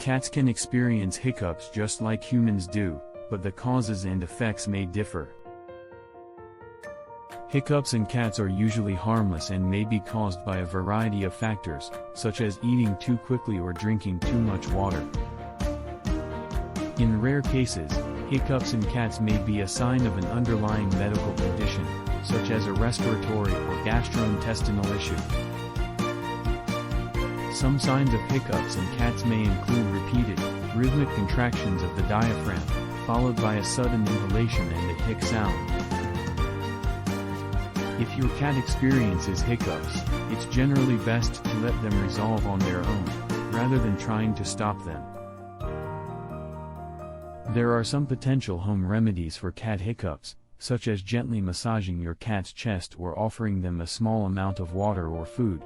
Cats can experience hiccups just like humans do, but the causes and effects may differ. Hiccups in cats are usually harmless and may be caused by a variety of factors, such as eating too quickly or drinking too much water. In rare cases, hiccups in cats may be a sign of an underlying medical condition, such as a respiratory or gastrointestinal issue. Some signs of hiccups in cats may include repeated, rhythmic contractions of the diaphragm, followed by a sudden inhalation and a hic sound. If your cat experiences hiccups, it's generally best to let them resolve on their own, rather than trying to stop them. There are some potential home remedies for cat hiccups, such as gently massaging your cat's chest or offering them a small amount of water or food.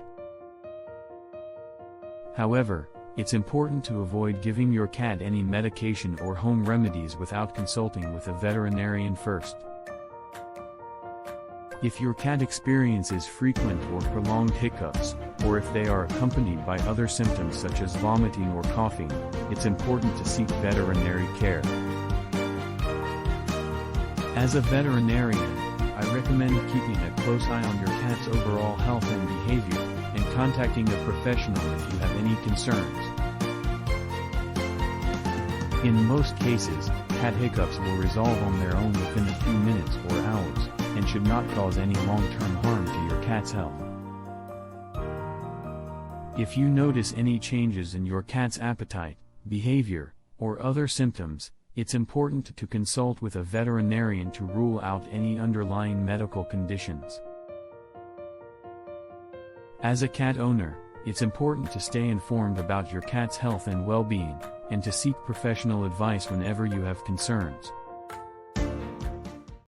However, it's important to avoid giving your cat any medication or home remedies without consulting with a veterinarian first. If your cat experiences frequent or prolonged hiccups, or if they are accompanied by other symptoms such as vomiting or coughing, it's important to seek veterinary care. As a veterinarian, I recommend keeping a close eye on your cat's overall health and behavior, and contacting a professional if you have any concerns. In most cases, cat hiccups will resolve on their own within a few minutes or hours, and should not cause any long-term harm to your cat's health. If you notice any changes in your cat's appetite, behavior, or other symptoms, it's important to consult with a veterinarian to rule out any underlying medical conditions. As a cat owner, it's important to stay informed about your cat's health and well-being, and to seek professional advice whenever you have concerns.